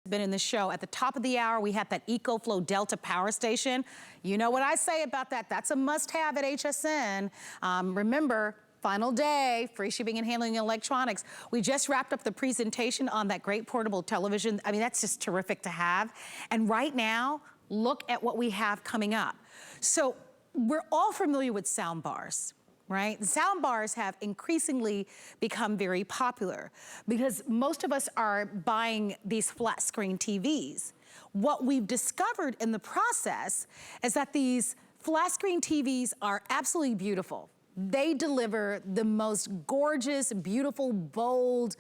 been in the show. At the top of the hour, we had that EcoFlow Delta power station. You know what I say about that. That's a must-have at HSN. Remember, final day, free shipping and handling electronics. We just wrapped up the presentation on that great portable television. I mean, that's just terrific to have. And right now, look at what we have coming up. So we're all familiar with sound bars, right? Sound bars have increasingly become very popular because most of us are buying these flat screen TVs. What we've discovered in the process is that these flat screen TVs are absolutely beautiful. They deliver the most gorgeous, beautiful, bold,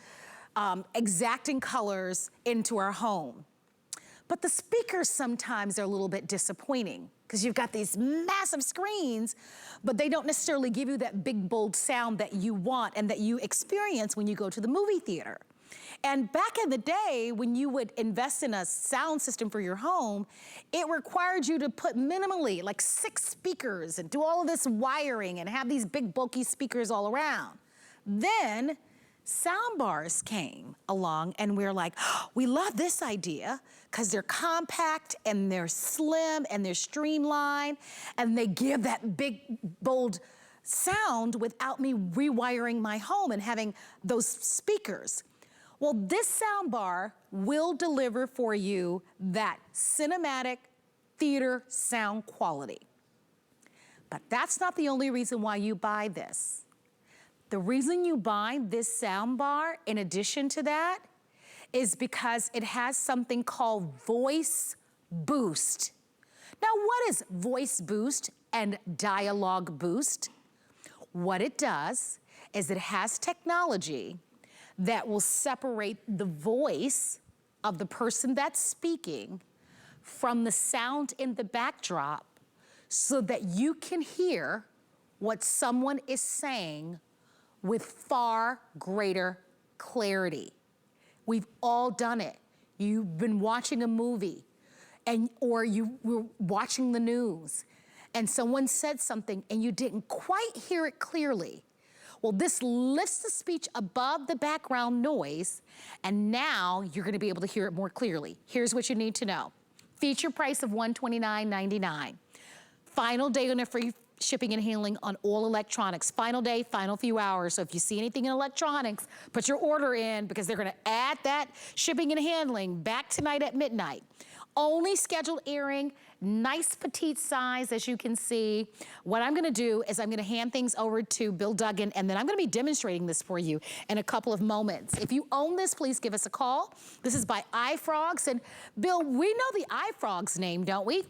exacting colors into our home. But the speakers sometimes are a little bit disappointing because you've got these massive screens, but they don't necessarily give you that big, bold sound that you want and that you experience when you go to the movie theater. And back in the day, when you would invest in a sound system for your home, it required you to put minimally like 6 speakers and do all of this wiring and have these big, bulky speakers all around. Then sound bars came along and we're like, oh, we love this idea because they're compact and they're slim and they're streamlined and they give that big, bold sound without me rewiring my home and having those speakers. Well, this sound bar will deliver for you that cinematic theater sound quality. But that's not the only reason why you buy this. The reason you buy this sound bar, in addition to that, is because it has something called VoiceBoost. Now, what is VoiceBoost and dialogueboosting? What it does is it has technology that will separate the voice of the person that's speaking from the sound in the backdrop so that you can hear what someone is saying with far greater clarity. We've all done it. You've been watching a movie or you were watching the news and someone said something and you didn't quite hear it clearly. Well, this lifts the speech above the background noise, and now you're gonna be able to hear it more clearly. Here's what you need to know. Feature price of $129.99. Final day on a free shipping and handling on all electronics. Final day, final few hours. So if you see anything in electronics, put your order in because they're gonna add that shipping and handling back tonight at midnight. Only scheduled airing, nice petite size, as you can see. What I'm gonna do is I'm gonna hand things over to Bill Duggan, and then I'm gonna be demonstrating this for you in a couple of moments. If you own this, please give us a call. This is by iFrogz, and Bill, we know the iFrogz name, don't we?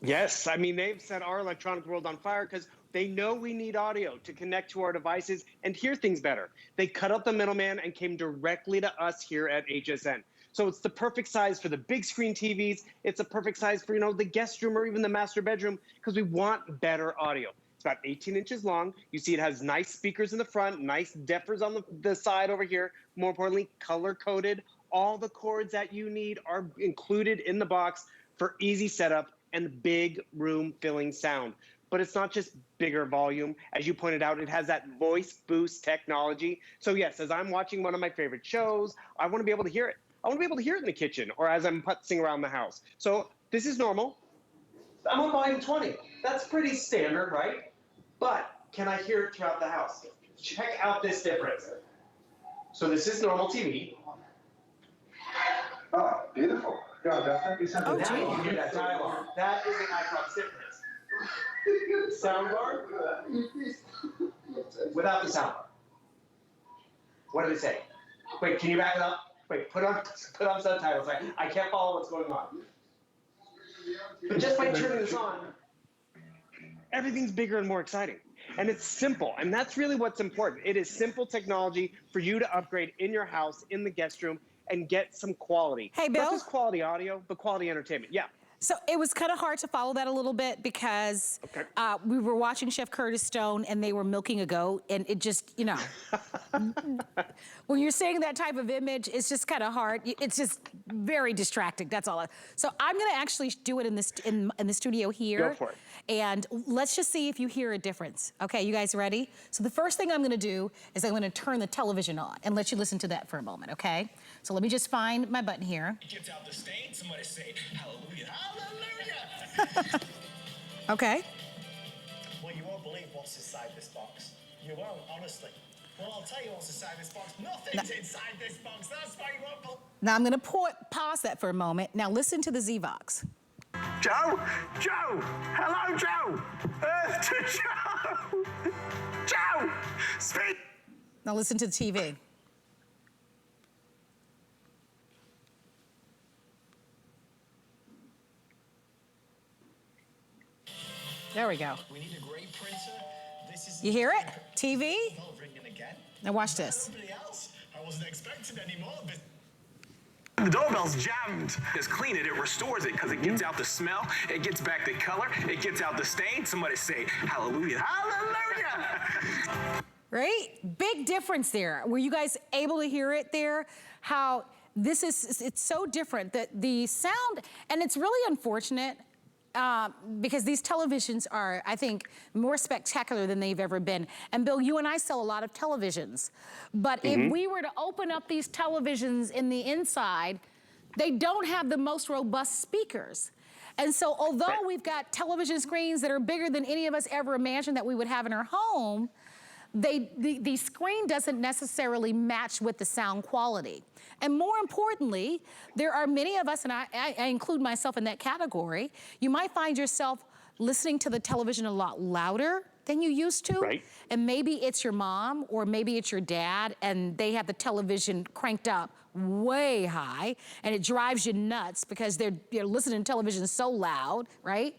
Yes, I mean, they've set our electronic world on fire because they know we need audio to connect to our devices and hear things better. They cut out the middleman and came directly to us here at HSN. So it's the perfect size for the big screen TVs. It's a perfect size for, the guest room or even the master bedroom because we want better audio. It's about 18 inches long. You see it has nice speakers in the front, nice deafers on the side over here. More importantly, color-coded. All the cords that you need are included in the box for easy setup and big room-filling sound. But it's not just bigger volume. As you pointed out, it has that voice boost technology. So yes, as I'm watching one of my favorite shows, I want to be able to hear it. I want to be able to hear it in the kitchen or as I'm putzing around the house. So this is normal. I'm on volume 20. That's pretty standard, right? But can I hear it throughout the house? Check out this difference. So this is normal TV. Oh, beautiful. Yeah, definitely something. Oh, Now you can hear that dialogue. That is an iFrogz difference. Soundbar without the soundbar. What do they say? Wait, can you back it up? Wait, put on subtitles. I can't follow what's going on. But just by turning this on, everything's bigger and more exciting. And it's simple, and that's really what's important. It is simple technology for you to upgrade in your house, in the guest room, and get some quality. Hey, Bill. Not just quality audio, but quality entertainment. Yeah. So it was kind of hard to follow that a little bit because we were watching Chef Curtis Stone and they were milking a goat, and it just, you know, when you're seeing that type of image, it's just kind of hard. It's just very distracting. That's all. So I'm going to actually do it in the studio here. Go for it. And let's just see if you hear a difference. Okay, you guys ready? So the first thing I'm going to do is I'm going to turn the television on and let you listen to that for a moment. Okay. So let me just find my button here. It gets out the stain. Somebody say hallelujah. Hallelujah. Okay. Well, you won't believe what's inside this box. You won't, honestly. Well, I'll tell you what's inside this box. Nothing's inside this box. That's why you won't believe. Now I'm going to pause that for a moment. Now listen to the ZVox. Joe? Joe! Hello, Joe! Earth to Joe! Joe! Speak! Now listen to the TV. There we go. We need a great printer. This is. You hear it? TV? Oh, ringing again. Now watch this. Nobody else. I wasn't expecting any more. The doorbell's jammed. Just clean it, it restores it because it gets out the smell, it gets back the color, it gets out the stain. Somebody say, hallelujah. Hallelujah! Right? Big difference there. Were you guys able to hear it there? How this is, it's so different that the sound, and it's really unfortunate because these televisions are, I think, more spectacular than they've ever been. And Bill, you and I sell a lot of televisions. But if we were to open up these televisions in the inside, they don't have the most robust speakers. And so although we've got television screens that are bigger than any of us ever imagined that we would have in our home, the screen doesn't necessarily match with the sound quality. And more importantly, there are many of us, and I include myself in that category, you might find yourself listening to the television a lot louder than you used to. Right. And maybe it's your mom or maybe it's your dad and they have the television cranked up way high and it drives you nuts because you're listening to television so loud, right?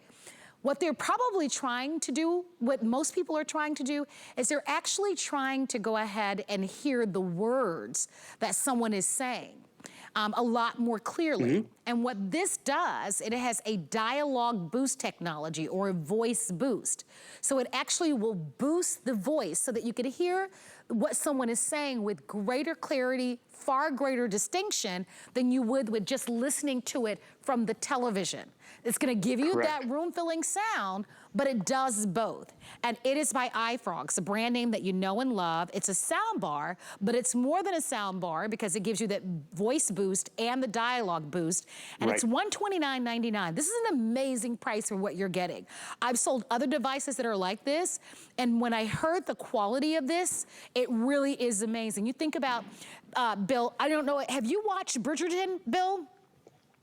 What they're probably trying to do, what most people are trying to do, is they're actually trying to go ahead and hear the words that someone is saying a lot more clearly. And what this does, it has a dialogue boost technology or a voice boost. So it actually will boost the voice so that you can hear what someone is saying with greater clarity, far greater distinction than you would with just listening to it from the television. It's gonna give you that room-filling sound, but it does both. And it is by iFrogz, a brand name that you know and love. It's a sound bar, but it's more than a sound bar because it gives you that voice boost and the dialogue boost. And it's $129.99. This is an amazing price for what you're getting. I've sold other devices that are like this, and when I heard the quality of this, it really is amazing. You think about, Bill, I don't know, have you watched Bridgerton, Bill?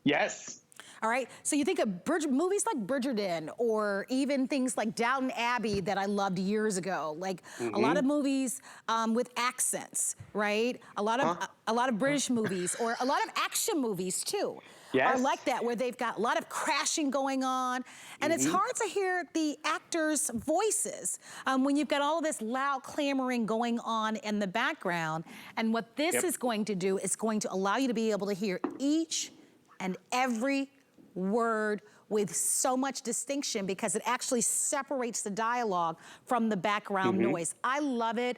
Yes. All right, so you think of movies like Bridgerton or even things like Downton Abbey that I loved years ago, like a lot of movies with accents, right? A lot of British movies or a lot of action movies too. Are like that, where they've got a lot of crashing going on, and it's hard to hear the actors' voices when you've got all of this loud clamoring going on in the background. And what this is going to do is going to allow you to be able to hear each and every word with so much distinction because it actually separates the dialogue from the background noise. I love it.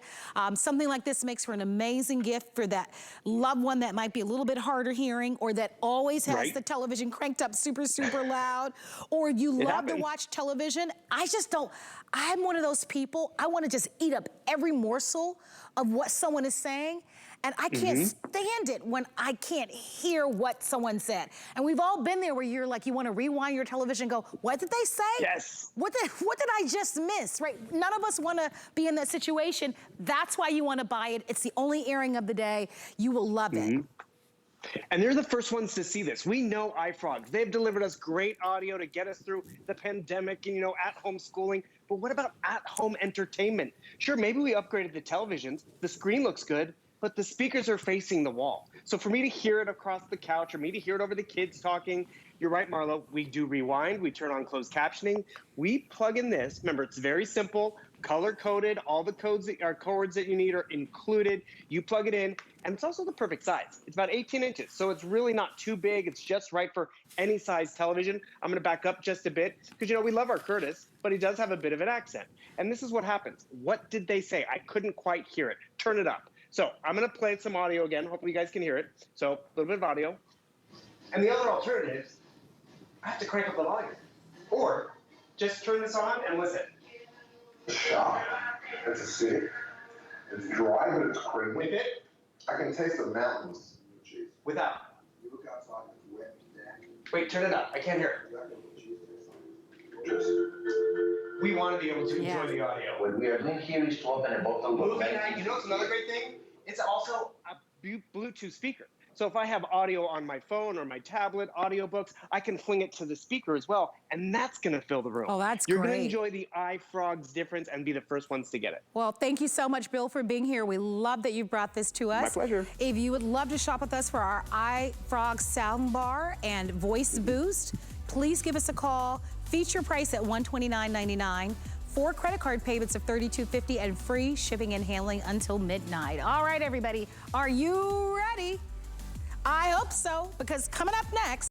Something like this makes for an amazing gift for that loved one that might be a little bit harder hearing or that always has the television cranked up super, super loud, or you love to watch television. I'm one of those people, I want to just eat up every morsel of what someone is saying. And I can't stand it when I can't hear what someone said. And we've all been there where you're like, you want to rewind your television and go, what did they say? Yes. What did I just miss, right? None of us want to be in that situation. That's why you want to buy it. It's the only airing of the day. You will love it. And they're the first ones to see this. We know iFrogz. They've delivered us great audio to get us through the pandemic and, at-home schooling. But what about at-home entertainment? Sure, maybe we upgraded the televisions. The screen looks good. but the speakers are facing the wall. So for me to hear it across the couch or me to hear it over the kids talking, you're right, Marlo, we do rewind, we turn on closed captioning, we plug in this. Remember, it's very simple, color-coded, all the chords that you need are included. You plug it in, and it's also the perfect size. It's about 18 inches, so it's really not too big. It's just right for any size television. I'm gonna back up just a bit, because we love our Curtis, but he does have a bit of an accent. And this is what happens. What did they say? I couldn't quite hear it. Turn it up. So I'm gonna play some audio again. Hopefully you guys can hear it. So a little bit of audio. And the other alternatives, I have to crank up the volume. Or just turn this on and listen. Shop. It's a city. It's dry, but it's crazy. With it? I can taste the mountains. Jeez. Without. You look outside, it's wet and damp. Wait, turn it up. I can't hear it. Just We want to be able to enjoy the audio. What we are doing here is to open a bottle of Moving night, it's another great thing? It's also a Bluetooth speaker. So if I have audio on my phone or my tablet, audiobooks, I can fling it to the speaker as well, and that's going to fill the room. Oh, that's You're great. going to enjoy the iFrogz difference and be the first ones to get it. Well, thank you so much, Bill, for being here. We love that you brought this to us. My pleasure. If you would love to shop with us for our iFrogz Soundbar and VoiceBoost, please give us a call. Feature price at $129.99. 4 credit card payments of $32.50 and free shipping and handling until midnight. All right, everybody, are you ready? I hope so, because coming up next,